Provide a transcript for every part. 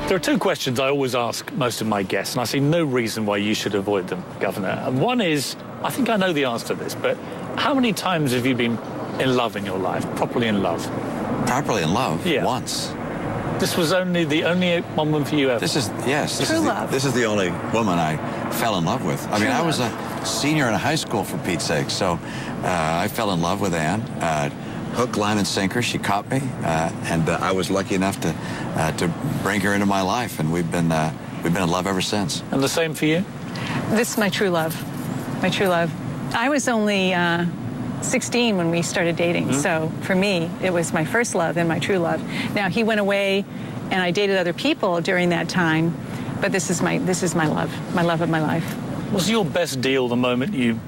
There are two questions I always ask most of my guests, and I see no reason why you should avoid them, Governor. And one is, I think I know the answer to this, but how many times have you been in love in your life, properly in love? Properly in love? Yeah. Once. This was the only woman for you ever? This is the only woman I fell in love with. I mean, I was a senior in high school, for Pete's sake, so I fell in love with Anne. Hook, line, and sinker. She caught me, and I was lucky enough to bring her into my life, and we've been in love ever since. And the same for you? This is my true love. My true love. I was only 16 when we started dating, so for me, it was my first love and my true love. Now, he went away, and I dated other people during that time, but this is my love of my life. Was your best deal the moment you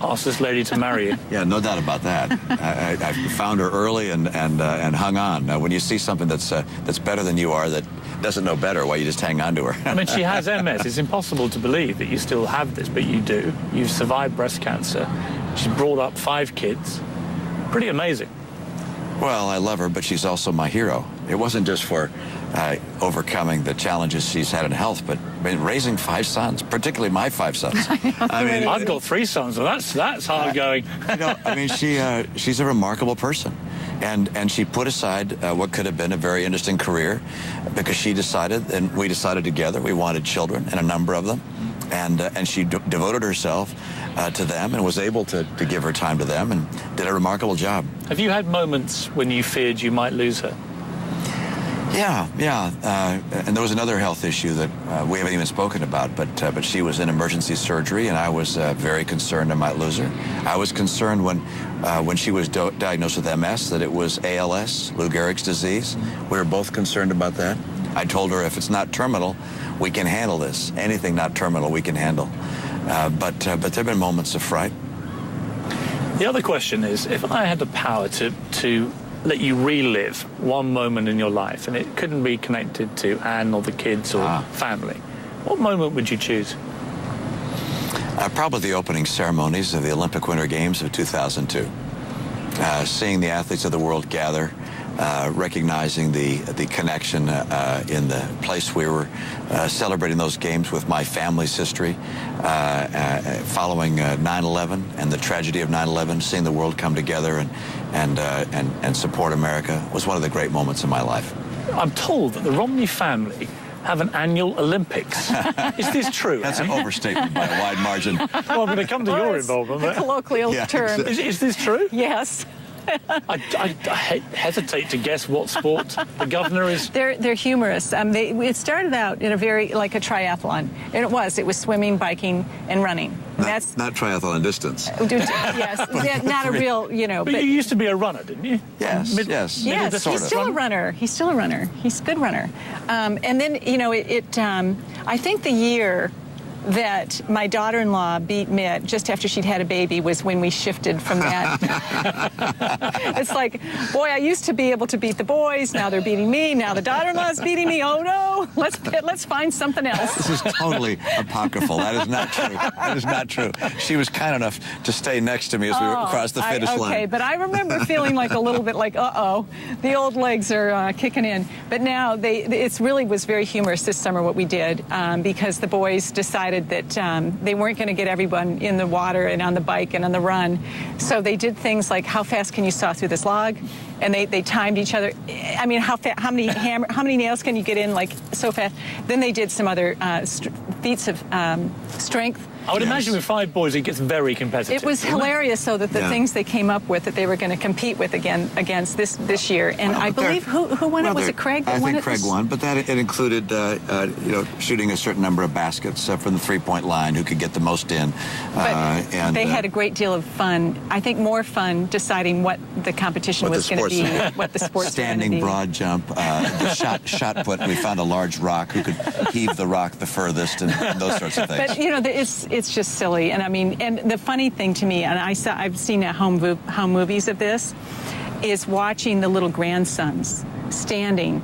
asked this lady to marry you? Yeah, no doubt about that. I found her early and hung on. When you see something that's better than you are, that doesn't know better, why you just hang on to her. I mean, she has MS. It's impossible to believe that you still have this, but you do. You've survived breast cancer. She's brought up 5 kids. Pretty amazing. Well, I love her, but she's also my hero. It wasn't just for overcoming the challenges she's had in health, but raising 5 sons, particularly my 5 sons. I mean, I've got 3 sons, so that's hard going. I mean, she's a remarkable person, and she put aside what could have been a very interesting career because she decided, and we decided together, we wanted children, and a number of them, and she devoted herself to them and was able to give her time to them and did a remarkable job. Have you had moments when you feared you might lose her? Yeah. And there was another health issue that we haven't even spoken about, but she was in emergency surgery, and I was very concerned I might lose her. I was concerned when she was diagnosed with MS that it was ALS, Lou Gehrig's disease. We were both concerned about that. I told her if it's not terminal, we can handle this. Anything not terminal, we can handle. But there have been moments of fright. The other question is, if I had the power to let you relive one moment in your life, and it couldn't be connected to Anne or the kids or family, what moment would you choose? Probably the opening ceremonies of the Olympic Winter Games of 2002. Seeing the athletes of the world gather, recognizing the connection in the place we were celebrating those games with my family's history, following 9/11 and the tragedy of 9/11, seeing the world come together and support America was one of the great moments in my life. I'm told that the Romney family have an annual Olympics. Is this true? That's an overstatement by a wide margin. Well, I'm going to come to your involvement. A colloquial term. Is this true? Yes. I hesitate to guess what sport the governor is. They're humorous. It started out in a like a triathlon, and it was swimming, biking, and running. Not triathlon distance. Yes, not a real, But you used to be a runner, didn't you? Yes. Yes, he's still a runner. He's a good runner. And then I think the year that my daughter-in-law beat Mitt just after she'd had a baby was when we shifted from that. It's like, boy, I used to be able to beat the boys. Now they're beating me. Now the daughter-in-law's beating me. Oh no! Let's find something else. This is totally apocryphal. That is not true. That is not true. She was kind enough to stay next to me as we crossed the finish line. Okay, but I remember feeling like a little bit like, the old legs are kicking in. But now it really was very humorous this summer what we did because the boys decided that they weren't going to get everyone in the water and on the bike and on the run. So they did things like, how fast can you saw through this log? And they timed each other. I mean, how many nails can you get in, like, so fast? Then they did some other feats of strength. I would imagine with 5 boys, it gets very competitive. It was hilarious, so that the things they came up with that they were going to compete with against this year. And I believe who won it? Was it Craig? I think Craig won, but it included shooting a certain number of baskets from the 3-point line, who could get the most in. But they had a great deal of fun. I think more fun deciding what the competition was going to be, what the sports standing broad jump, the shot put. We found a large rock, who could heave the rock the furthest, and those sorts of things. But it's just silly, and I mean, and the funny thing to me, and I've seen at home movies of this, is watching the little grandsons standing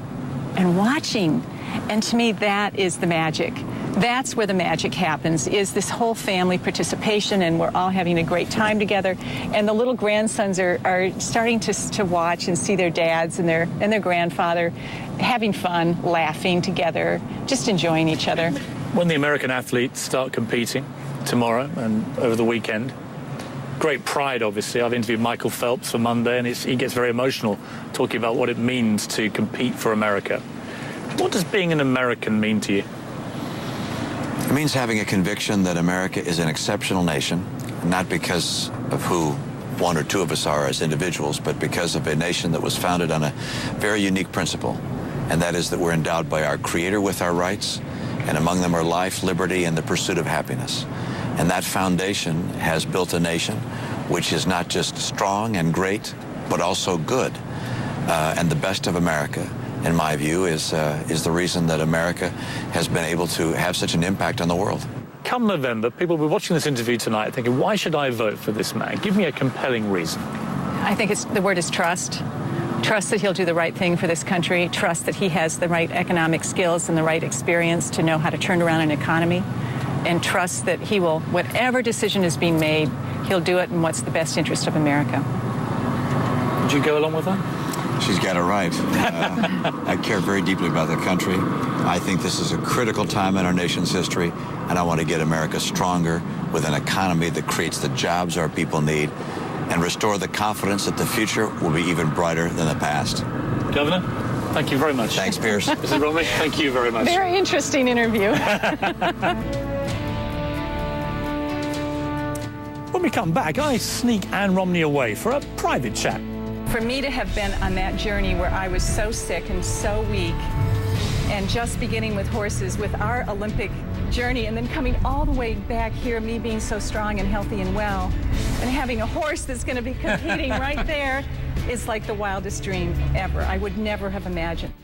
and watching, and to me that is the magic. That's where the magic happens, is this whole family participation, and we're all having a great time together. And the little grandsons are starting to watch and see their dads and their grandfather having fun, laughing together, just enjoying each other. When the American athletes start competing tomorrow and over the weekend, great pride, obviously. I've interviewed Michael Phelps for Monday, and he gets very emotional talking about what it means to compete for America. What does being an American mean to you? It means having a conviction that America is an exceptional nation, not because of who one or two of us are as individuals, but because of a nation that was founded on a very unique principle, and that is that we're endowed by our Creator with our rights, and among them are life, liberty, and the pursuit of happiness. And that foundation has built a nation which is not just strong and great, but also good. And the best of America, in my view, is the reason that America has been able to have such an impact on the world. Come November, people will be watching this interview tonight thinking, why should I vote for this man? Give me a compelling reason. I think the word is trust. Trust that he'll do the right thing for this country. Trust that he has the right economic skills and the right experience to know how to turn around an economy. And trust that he will, whatever decision is being made, he'll do it in what's the best interest of America. Would you go along with that? She's got it right. I care very deeply about the country. I think this is a critical time in our nation's history, and I want to get America stronger with an economy that creates the jobs our people need and restore the confidence that the future will be even brighter than the past. Governor, thank you very much. Thanks, Piers. Mrs. Romney, thank you very much. Very interesting interview. When we come back, I sneak Anne Romney away for a private chat. For me to have been on that journey where I was so sick and so weak, and just beginning with horses, with our Olympic journey, and then coming all the way back here, me being so strong and healthy and well, and having a horse that's going to be competing right there, is like the wildest dream ever. I would never have imagined.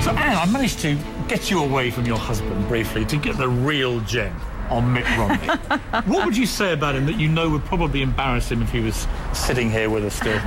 So, Anne, I managed to get you away from your husband briefly to get the real gem on Mitt Romney. What would you say about him that you know would probably embarrass him if he was sitting here with us still?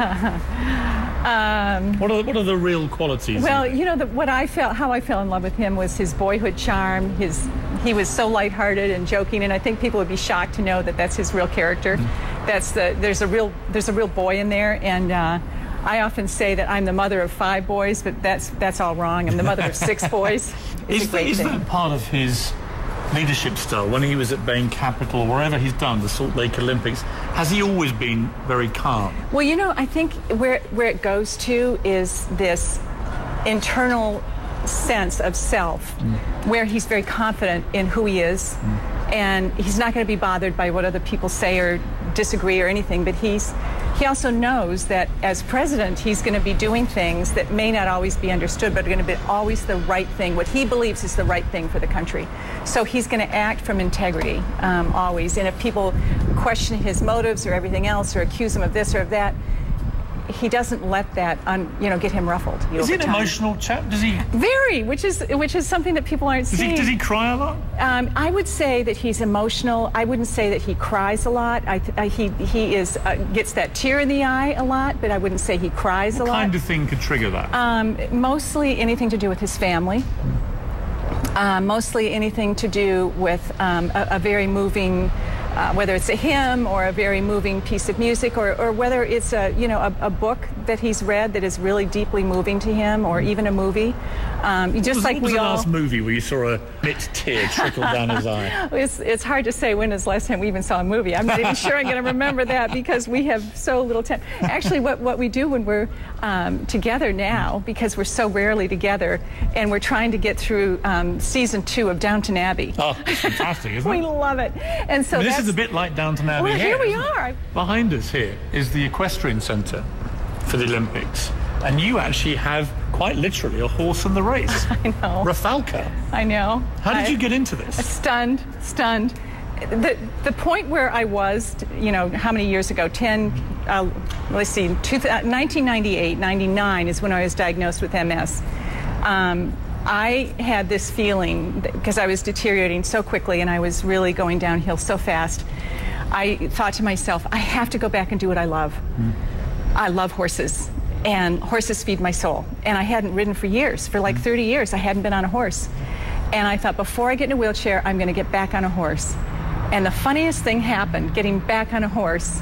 What are the real qualities? Well, you know, how I fell in love with him was his boyhood charm. He was so lighthearted and joking, and I think people would be shocked to know that that's his real character. There's a real boy in there, and I often say that I'm the mother of 5 boys, but that's all wrong. I'm the mother of 6 boys. Is that part of his leadership style? When he was at Bain Capital, wherever he's done, the Salt Lake Olympics, has he always been very calm? Well, you know, I think where it goes to is this internal sense of self, where he's very confident in who he is, and he's not going to be bothered by what other people say or disagree or anything, but he also knows that as president, he's going to be doing things that may not always be understood, but are going to be always the right thing, what he believes is the right thing for the country. So he's going to act from integrity, always. And if people question his motives or everything else, or accuse him of this or of that, he doesn't let that get him ruffled. Is he an emotional chap? Does he? Very, which is something that people aren't seeing. Does he cry a lot? I would say that he's emotional. I wouldn't say that he cries a lot. He gets that tear in the eye a lot, but I wouldn't say he cries a lot. What kind of thing could trigger that? Mostly anything to do with his family. Mostly anything to do with a very moving, whether it's a hymn or a very moving piece of music, or whether it's a book that he's read that is really deeply moving to him, or even a movie. What was the last movie where you saw a Mitt tear trickle down his eye? It's hard to say when is the last time we even saw a movie. I'm not even sure I'm going to remember that because we have so little time. Actually, what we do when we're together now, because we're so rarely together, and we're trying to get through season 2 of Downton Abbey. Oh, it's fantastic, isn't it? We love it. And so this is a bit like Downton Abbey. Well, here we are. Behind us here is the equestrian centre for the Olympics. And you actually have, quite literally, a horse in the race. I know. Rafalka. I know. How did you get into this? Stunned. The point where I was, how many years ago? 1998, 99 is when I was diagnosed with MS. I had this feeling, because I was deteriorating so quickly and I was really going downhill so fast, I thought to myself, I have to go back and do what I love. I love horses. And horses feed my soul. And I hadn't ridden for years. For like 30 years, I hadn't been on a horse. And I thought, before I get in a wheelchair, I'm going to get back on a horse. And the funniest thing happened, getting back on a horse,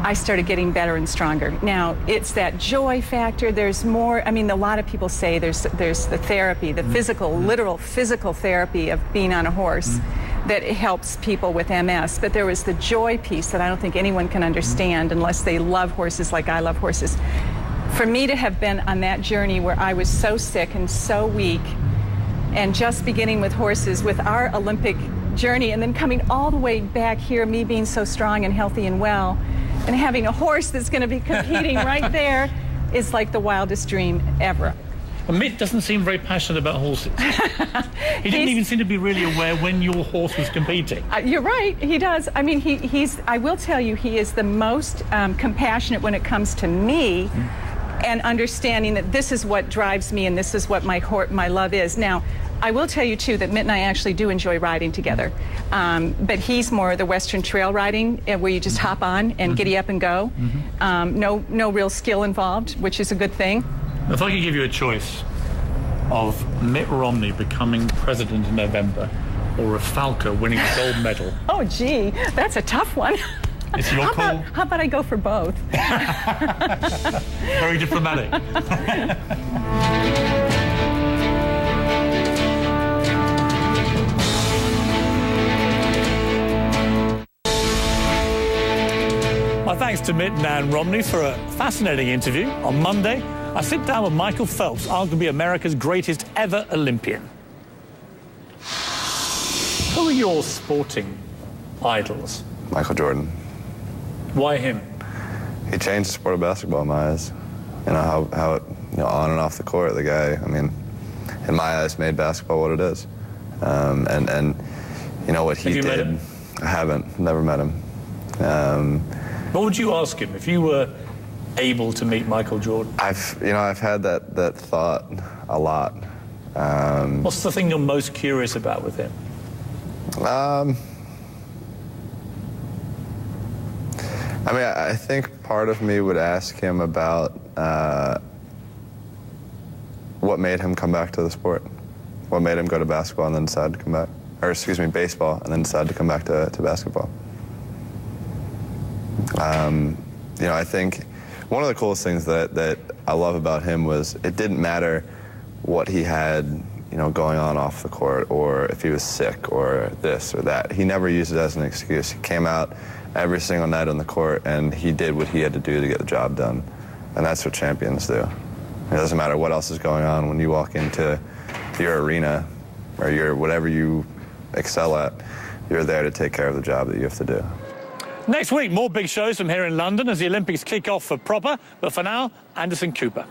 I started getting better and stronger. Now, it's that joy factor. There's more. I mean, a lot of people say there's the therapy, the physical, literal physical therapy of being on a horse that helps people with MS. But there was the joy piece that I don't think anyone can understand unless they love horses like I love horses. For me to have been on that journey where I was so sick and so weak, and just beginning with horses with our Olympic journey, and then coming all the way back here, me being so strong and healthy and well, and having a horse that's going to be competing right there is like the wildest dream ever. Well, Mitt doesn't seem very passionate about horses. He didn't even seem to be really aware when your horse was competing. You're right, he does. I mean, he's, I will tell you, he is the most compassionate when it comes to me, and understanding that this is what drives me and this is what my love is. Now, I will tell you, too, that Mitt and I actually do enjoy riding together. But he's more the Western trail riding, where you just hop on and giddy up and go. No real skill involved, which is a good thing. If I could give you a choice of Mitt Romney becoming president in November or a Falco winning a gold medal. Oh, gee, that's a tough one. It's your call. How about I go for both? Very diplomatic. My thanks to Mitt and Ann Romney for a fascinating interview. On Monday, I sit down with Michael Phelps, arguably America's greatest ever Olympian. Who are your sporting idols? Michael Jordan. Why him? He changed the sport of basketball in my eyes. You know, how it, on and off the court, the guy, I mean, in my eyes, made basketball what it is. And you know what he did. Have you met him? I haven't, never met him. What would you ask him if you were able to meet Michael Jordan? I've had that thought a lot. What's the thing you're most curious about with him? I mean, I think part of me would ask him about what made him come back to the sport. What made him go to basketball and then decide to come back, or excuse me, baseball, and then decide to come back to basketball. You know, I think one of the coolest things that I love about him was it didn't matter what he had, you know, going on off the court, or if he was sick or this or that. He never used it as an excuse. He came out every single night on the court and he did what he had to do to get the job done. And that's what champions do. It doesn't matter what else is going on when you walk into your arena or your whatever you excel at, you're there to take care of the job that you have to do. Next week, more big shows from here in London as the Olympics kick off for proper. But for now, Anderson Cooper.